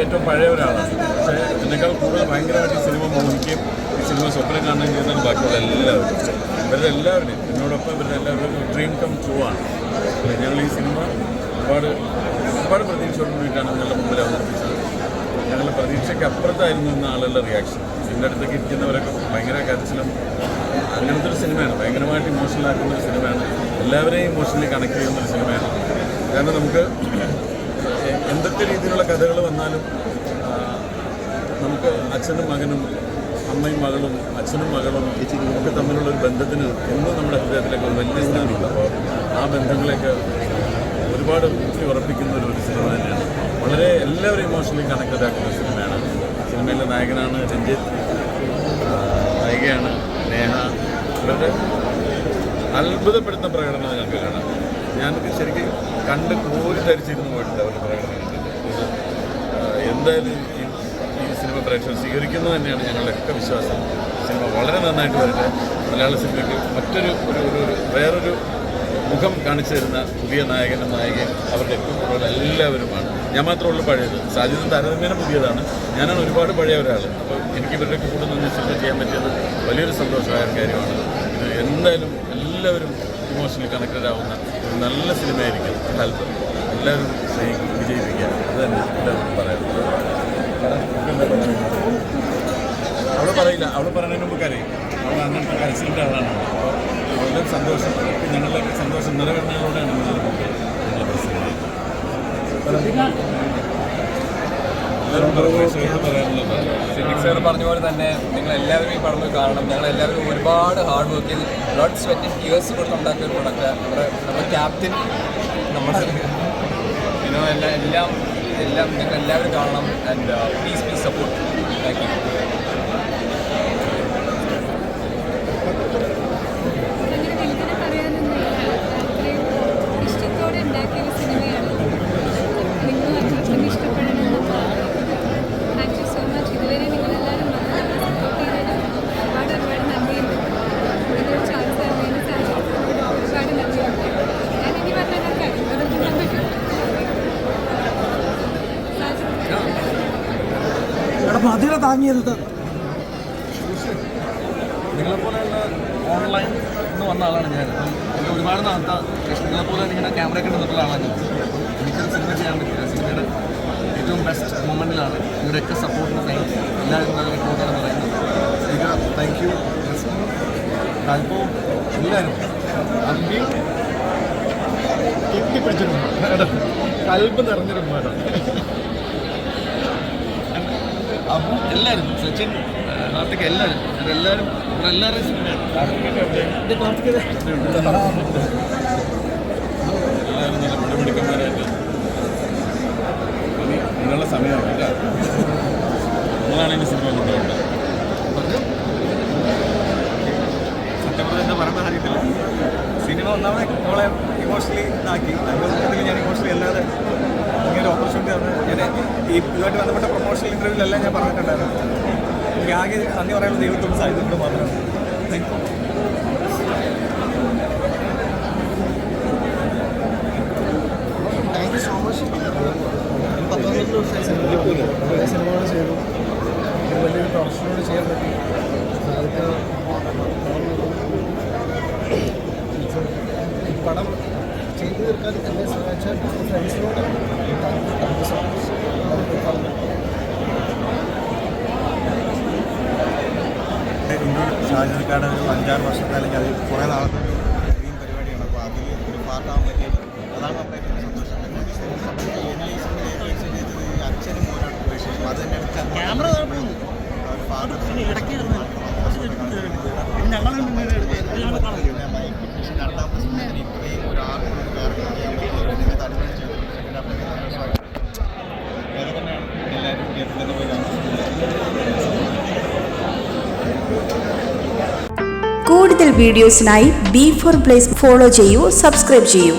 ഏറ്റവും പഴയ ഒരാളാണ്. പക്ഷേ എന്നെക്കാൾ കൂടുതൽ ഭയങ്കരമായിട്ട് ഈ സിനിമ മോഹിക്കുകയും ഈ സിനിമ സ്വപ്നം കാണുകയും ചെയ്യുന്നതാണ് ബാക്കിയുള്ള എല്ലാവരും. ഇവരുടെ എല്ലാവരുടെയും എന്നോടൊപ്പം ഇവരുടെ എല്ലാവരും ഡ്രീം കം ട്രൂ ആണ്. ഞങ്ങൾ ഈ സിനിമ ഒരുപാട് പ്രതീക്ഷയോട് കൂടിയിട്ടാണ് ഞങ്ങളുടെ മുമ്പിൽ അവതരിപ്പിച്ചത്. ഞങ്ങളുടെ പ്രതീക്ഷയ്ക്ക് അപ്പുറത്തായിരുന്നു ഇന്ന് ആളുകളുടെ റിയാക്ഷൻ. ഇതിൻ്റെ അടുത്തേക്ക് ഇരിക്കുന്നവരൊക്കെ ഭയങ്കര കരച്ചിലും അങ്ങനത്തെ ഒരു സിനിമയാണ്. ഭയങ്കരമായിട്ട് ഇമോഷണൽ ആക്കുന്ന ഒരു സിനിമയാണ്. എല്ലാവരെയും ഇമോഷണലി കണക്ട് ചെയ്യുന്നൊരു സിനിമയാണ്. കാരണം നമുക്ക് എന്തൊക്കെ രീതിയിലുള്ള കഥകൾ വന്നാലും നമുക്ക് അച്ഛനും മകനും അമ്മയും മകളും അച്ഛനും മകളും ഒക്കെ തമ്മിലുള്ളൊരു ബന്ധത്തിന് എന്നും നമ്മുടെ ഹൃദയത്തിലേക്ക് ഒരു വലിയ സ്ഥാനമുണ്ട്. അപ്പോൾ ആ ബന്ധങ്ങളെയൊക്കെ ഒരുപാട് ഊട്ടി ഉറപ്പിക്കുന്ന ഒരു സിനിമ തന്നെയാണ്. വളരെ എല്ലാവരും ഇമോഷണലി കണക്റ്റഡ് ആക്കുന്ന ഒരു സിനിമയാണ്. സിനിമയിലെ നായകനാണ് രഞ്ജിത്ത്, നായികയാണ് നേഹ. ഇവരുടെ അത്ഭുതപ്പെടുത്തുന്ന പ്രകടനം ഞങ്ങൾക്ക് കാണാം. ഞാൻ ശരിക്കും കണ്ട് കോരിത്തരിച്ചിരുന്ന് പോയിട്ടുണ്ട് അവരുടെ പ്രകടനം കണ്ടിട്ട്. എന്തായാലും ഈ സിനിമ പ്രേക്ഷകർ സ്വീകരിക്കുന്നത് തന്നെയാണ് ഞങ്ങളുടെയൊക്കെ വിശ്വാസം. സിനിമ വളരെ നന്നായിട്ട് വരട്ടെ. മലയാള സിനിമയ്ക്ക് മറ്റൊരു വേറൊരു മുഖം കാണിച്ചു തരുന്ന പുതിയ നായകനും നായികയും അവരുടെ കൂടെ എല്ലാവരുമാണ്. ഞാൻ മാത്രമുള്ളൂ പഴയത്. സാധ്യത താരതമ്യേന പുതിയതാണ്. ഞാനാണ് ഒരുപാട് പഴയ ഒരാൾ. അപ്പോൾ എനിക്ക് ഇവരുടെ കൂടെ നിന്ന് സിനിമ ചെയ്യാൻ പറ്റിയത് വലിയൊരു സന്തോഷമായ ഒരു കാര്യമാണ്. ഇത് എന്തായാലും എല്ലാവരും ഇമോഷണലി കണക്റ്റഡ് ആവുന്ന ഒരു നല്ല സിനിമയായിരിക്കും ഹെൽപ്പ്. എല്ലാവരും വിജയിപ്പിക്കുക. അത് തന്നെ എല്ലാവർക്കും പറയാനുള്ളത്. അവള് പറയില്ല, അവള് പറയുന്നതിന് മുമ്പ് കരയും. അവൾ അങ്ങനത്തെ കരച്ചിലിൻ്റെ ആളാണ്. അപ്പോൾ വളരെ സന്തോഷം. ഞങ്ങളുടെ സന്തോഷം നിറവേറുന്നതിലൂടെയാണ് ഞങ്ങൾ പ്രസിദ്ധീകരിക്കുന്നത്. സിദ്ദിഖ് സാർ പറഞ്ഞ പോലെ തന്നെ നിങ്ങളെല്ലാവരും ഈ പടം പോയി കാണണം. ഞങ്ങളെല്ലാവരും ഒരുപാട് ഹാർഡ് വർക്ക് ചെയ്ത് ബ്ലഡ് സ്വെറ്റ് ആൻഡ് ടീയേഴ്സ് കൊടുത്ത് ഉണ്ടാക്കിയ ഒരു പ്രൊഡക്റ്റ്. നമ്മുടെ ക്യാപ്റ്റൻ നമ്മുടെ എല്ലാം നിങ്ങളെല്ലാവരും കാണണം. And please support. Thank you. അതിനെ താങ്ങിയത് നിങ്ങളെപ്പോലെയുള്ള ഓൺലൈൻ എന്ന് വന്ന ആളാണ് ഞാൻ. എൻ്റെ ഒരുപാട് നാളത്തെ നിങ്ങളെപ്പോലെ ഇങ്ങനെ ക്യാമറയൊക്കെ നിന്നിട്ടുള്ള ആളാണ് ഞാൻ. എനിക്കൊരു സിനിമ ചെയ്യാൻ പറ്റില്ല. സിനിമയുടെ ഏറ്റവും ബെസ്റ്റ് മൊമെൻറ്റിലാണ്. നിങ്ങളുടെയൊക്കെ സപ്പോർട്ടിന് താങ്ക്സ്. എല്ലാവരും നല്ല റിപ്പോർട്ടാണ് പറയുന്നത്. Thank you. താല്പര്യവും എല്ലാവരും അമ്പിയും കെട്ടിപ്പിടിച്ചിട്ടുണ്ട്. കൽബ് നിറഞ്ഞൊരു മേഡം. അപ്പം എല്ലാവരും സച്ചിൻ കാർത്തിക് എല്ലാവരും എല്ലാവരുടെയും സിനിമയാണ്. എല്ലാവരും നല്ല പിടിപിടിക്കന്മാരായിട്ട് നിങ്ങളുടെ സമയമാണ്. നിങ്ങളാണ് ഇനി സിനിമ കൊണ്ടുപോകേണ്ടത്. സത്യം പറഞ്ഞാൽ എന്താ പറയുന്ന അറിയത്തില്ല. സിനിമ ഒന്നാമത് നമ്മളെ ഇമോഷണലി ഇതാക്കി. അതുപോലെ ഞാൻ ഇമോഷണലി അല്ലാതെ ഇങ്ങനെ ഓപ്പർച്യൂണിറ്റി ഞാൻ ഇതുമായിട്ട് ബന്ധപ്പെട്ട പ്രൊമോഷണൽ ഇൻ്റർവ്യൂവിലെല്ലാം ഞാൻ പറഞ്ഞിട്ടുണ്ടായിരുന്നു. എനിക്ക് ആകെ നന്ദി പറയാനുള്ള ദൈവത്തോട് സാധിച്ചിട്ടുണ്ട് മാത്രമാണ്. Thank you. Thank you so much. 19 ദിവസമായി സിനിമകൾ ചെയ്തു. വലിയൊരു പ്രൊഫഷനോട് ചെയ്യാൻ പറ്റി. അതൊക്കെ ഈ പടം ചെയ്തു തീർക്കാൻ എന്നെ സഹായിച്ച ഫ്രണ്ട്സിനോട് താങ്ക് യു സോ മച്ച്. ഷാജുക്കാട് ഒരു 5-6 വർഷത്തെ അല്ലെങ്കിൽ അത് കുറേ നാളത്തെ ഡ്രീം പരിപാടിയാണ്. അപ്പോൾ അതിൽ ഒരു പാർട്ടാകാൻ പറ്റിയത് അതാണ് നമ്മുടെ സന്തോഷം. അച്ഛനും മോനാണ് വിശേഷം. അത് തന്നെയാണ് ക്യാമറ രണ്ടാമത്തെ സമയത്തിന് ഇത്രയും ഒരാൾക്കൊരു കാരണം ചെയ്യാൻ പറ്റിയത് തടിമണിച്ചു. വേറെ തന്നെയാണ് എല്ലാവരും തിയേറ്ററിൽ പോയി കാണുന്നത്. കൂടുതൽ വീഡിയോസിനായി B4 Place ഫോളോ ചെയ്യൂ, സബ്സ്ക്രൈബ് ചെയ്യൂ.